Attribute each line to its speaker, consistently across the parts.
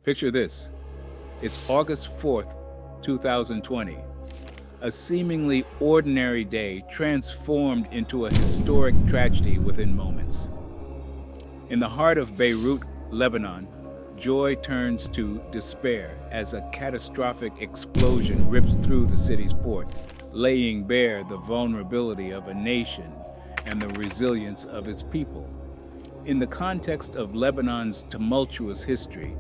Speaker 1: Picture this. It's August 4th, 2020. A seemingly ordinary day transformed into a historic tragedy within moments. In the heart of Beirut, Lebanon, joy turns to despair as a catastrophic explosion rips through the city's port, laying bare the vulnerability of a nation and the resilience of its people. In the context of Lebanon's tumultuous history,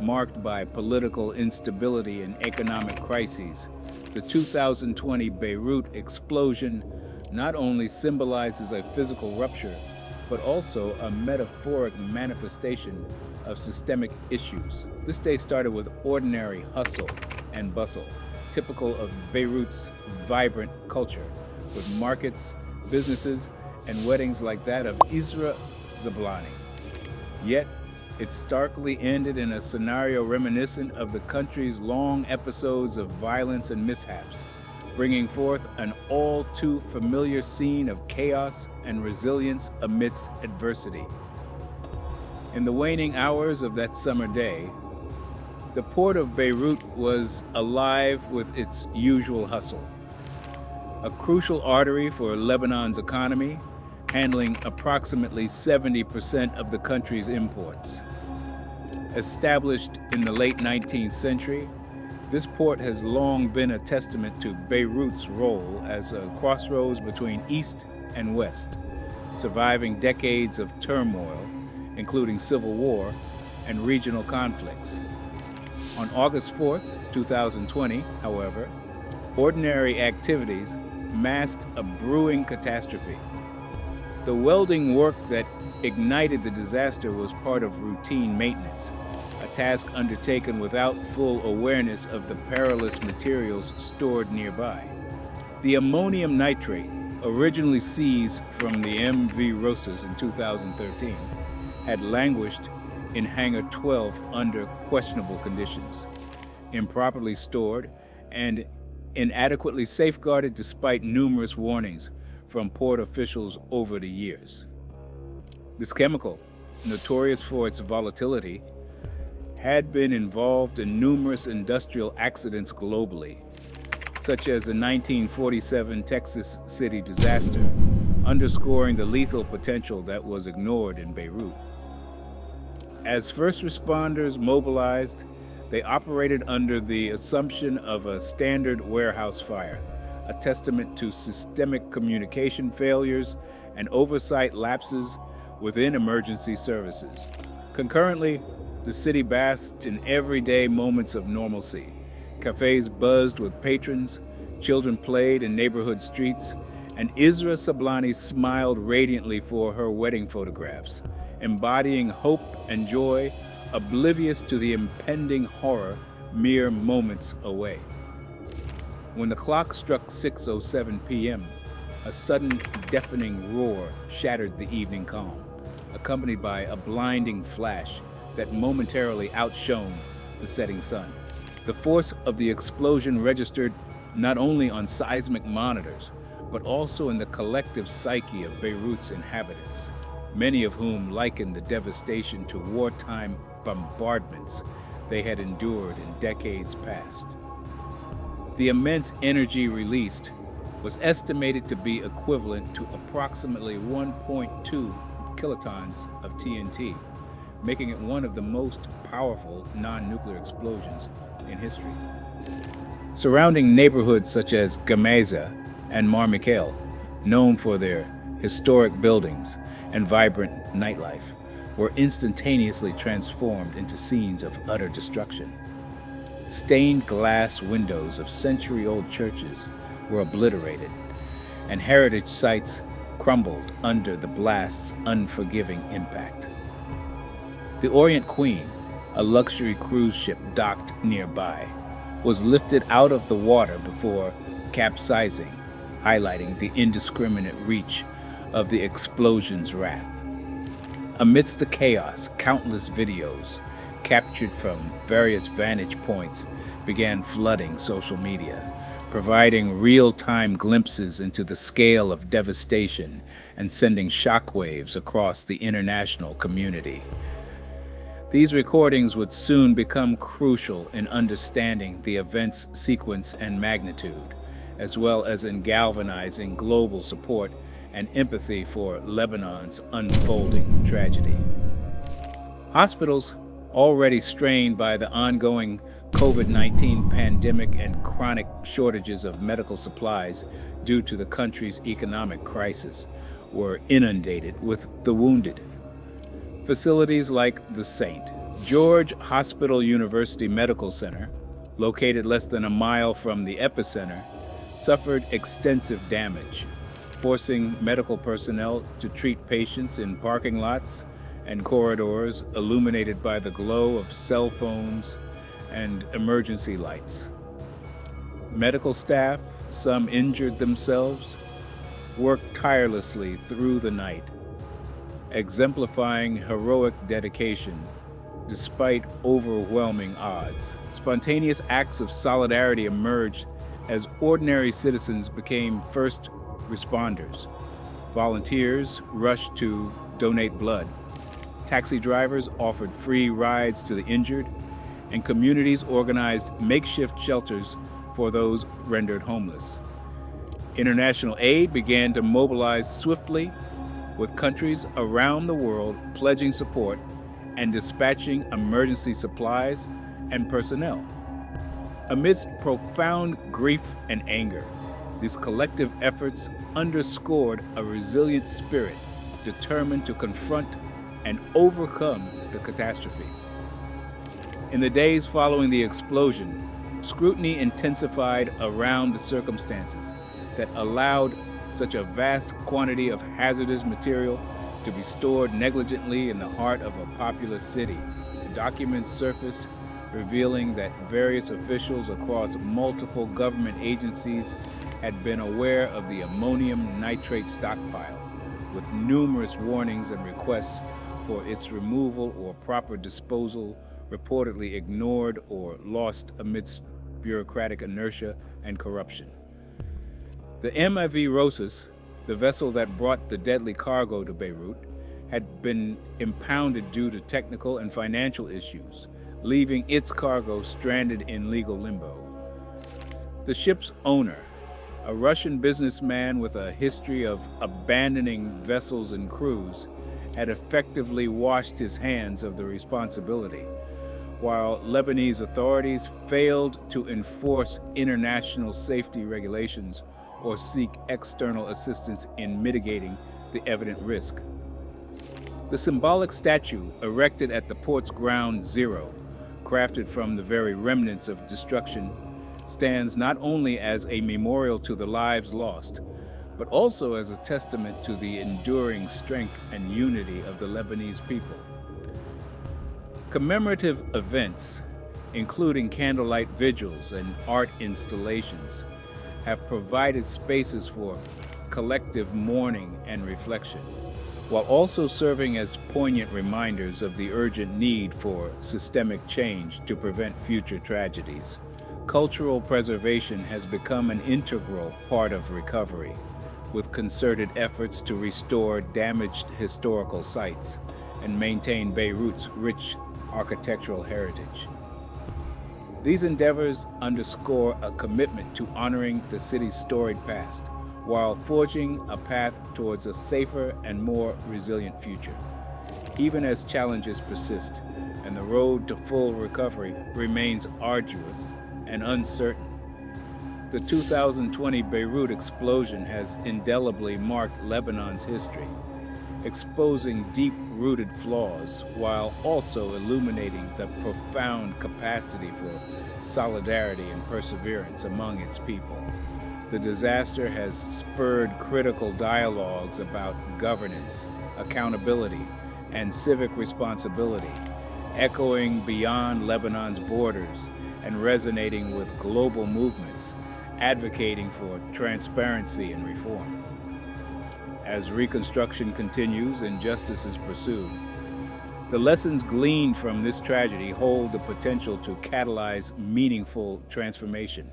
Speaker 1: marked by political instability and economic crises, the 2020 Beirut explosion not only symbolizes a physical rupture, but also a metaphoric manifestation of systemic issues. This day started with ordinary hustle and bustle, typical of Beirut's vibrant culture, with markets, businesses, and weddings like that of Isra Zablani. Yet, it starkly ended in a scenario reminiscent of the country's long episodes of violence and mishaps, bringing forth an all too familiar scene of chaos and resilience amidst adversity. In the waning hours of that summer day, the port of Beirut was alive with its usual hustle. A crucial artery for Lebanon's economy, handling approximately 70% of the country's imports. Established in the late 19th century, this port has long been a testament to Beirut's role as a crossroads between East and West, surviving decades of turmoil, including civil war and regional conflicts. On August 4th, 2020, however, ordinary activities masked a brewing catastrophe. The welding work that ignited the disaster was part of routine maintenance, a task undertaken without full awareness of the perilous materials stored nearby. The ammonium nitrate, originally seized from the MV Rosas in 2013, had languished in Hangar 12 under questionable conditions, improperly stored and inadequately safeguarded despite numerous warnings from port officials over the years. This chemical, notorious for its volatility, had been involved in numerous industrial accidents globally, such as the 1947 Texas City disaster, underscoring the lethal potential that was ignored in Beirut. As first responders mobilized, they operated under the assumption of a standard warehouse fire, a testament to systemic communication failures and oversight lapses within emergency services. Concurrently, the city basked in everyday moments of normalcy. Cafes buzzed with patrons, children played in neighborhood streets, and Isra Zablani smiled radiantly for her wedding photographs, embodying hope and joy, oblivious to the impending horror mere moments away. When the clock struck 6:07 p.m., a sudden deafening roar shattered the evening calm, accompanied by a blinding flash that momentarily outshone the setting sun. The force of the explosion registered not only on seismic monitors, but also in the collective psyche of Beirut's inhabitants, many of whom likened the devastation to wartime bombardments they had endured in decades past. The immense energy released was estimated to be equivalent to approximately 1.2 kilotons of TNT, making it one of the most powerful non-nuclear explosions in history. Surrounding neighborhoods such as Gameza and Mar Mikhael, known for their historic buildings and vibrant nightlife, were instantaneously transformed into scenes of utter destruction. Stained glass windows of century-old churches were obliterated, and heritage sites crumbled under the blast's unforgiving impact. The Orient Queen, a luxury cruise ship docked nearby, was lifted out of the water before capsizing, highlighting the indiscriminate reach of the explosion's wrath. Amidst the chaos, countless videos, captured from various vantage points, began flooding social media, providing real-time glimpses into the scale of devastation and sending shockwaves across the international community. These recordings would soon become crucial in understanding the event's sequence and magnitude, as well as in galvanizing global support and empathy for Lebanon's unfolding tragedy. Hospitals, already strained by the ongoing COVID-19 pandemic and chronic shortages of medical supplies due to the country's economic crisis, were inundated with the wounded. Facilities like the St. George Hospital University Medical Center, located less than a mile from the epicenter, suffered extensive damage, forcing medical personnel to treat patients in parking lots and corridors illuminated by the glow of cell phones and emergency lights. Medical staff, some injured themselves, worked tirelessly through the night, exemplifying heroic dedication despite overwhelming odds. Spontaneous acts of solidarity emerged as ordinary citizens became first responders. Volunteers rushed to donate blood. Taxi drivers offered free rides to the injured, and communities organized makeshift shelters for those rendered homeless. International aid began to mobilize swiftly, with countries around the world pledging support and dispatching emergency supplies and personnel. Amidst profound grief and anger, these collective efforts underscored a resilient spirit determined to confront and overcome the catastrophe. In the days following the explosion, scrutiny intensified around the circumstances that allowed such a vast quantity of hazardous material to be stored negligently in the heart of a populous city. Documents surfaced revealing that various officials across multiple government agencies had been aware of the ammonium nitrate stockpile, with numerous warnings and requests for its removal or proper disposal reportedly ignored or lost amidst bureaucratic inertia and corruption. The MV Rosas, the vessel that brought the deadly cargo to Beirut, had been impounded due to technical and financial issues, leaving its cargo stranded in legal limbo. The ship's owner, a Russian businessman with a history of abandoning vessels and crews, had effectively washed his hands of the responsibility, while Lebanese authorities failed to enforce international safety regulations or seek external assistance in mitigating the evident risk. The symbolic statue erected at the port's ground zero, crafted from the very remnants of destruction, stands not only as a memorial to the lives lost, but also as a testament to the enduring strength and unity of the Lebanese people. Commemorative events, including candlelight vigils and art installations, have provided spaces for collective mourning and reflection, while also serving as poignant reminders of the urgent need for systemic change to prevent future tragedies. Cultural preservation has become an integral part of recovery, with concerted efforts to restore damaged historical sites and maintain Beirut's rich architectural heritage. These endeavors underscore a commitment to honoring the city's storied past, while forging a path towards a safer and more resilient future. Even as challenges persist and the road to full recovery remains arduous and uncertain, the 2020 Beirut explosion has indelibly marked Lebanon's history, exposing deep-rooted flaws while also illuminating the profound capacity for solidarity and perseverance among its people. The disaster has spurred critical dialogues about governance, accountability, and civic responsibility, echoing beyond Lebanon's borders and resonating with global movements advocating for transparency and reform. As reconstruction continues and justice is pursued, the lessons gleaned from this tragedy hold the potential to catalyze meaningful transformation,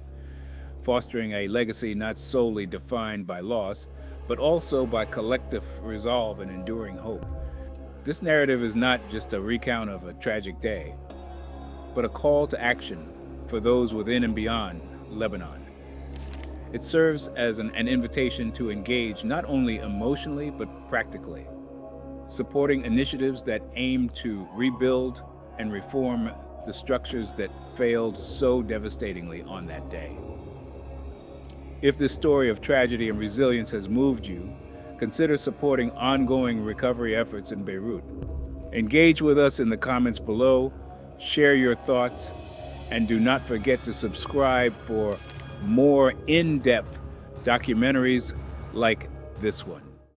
Speaker 1: fostering a legacy not solely defined by loss, but also by collective resolve and enduring hope. This narrative is not just a recount of a tragic day, but a call to action for those within and beyond Lebanon. It serves as an invitation to engage not only emotionally but practically, supporting initiatives that aim to rebuild and reform the structures that failed so devastatingly on that day. If this story of tragedy and resilience has moved you, consider supporting ongoing recovery efforts in Beirut. Engage with us in the comments below, share your thoughts, and do not forget to subscribe for more in-depth documentaries like this one.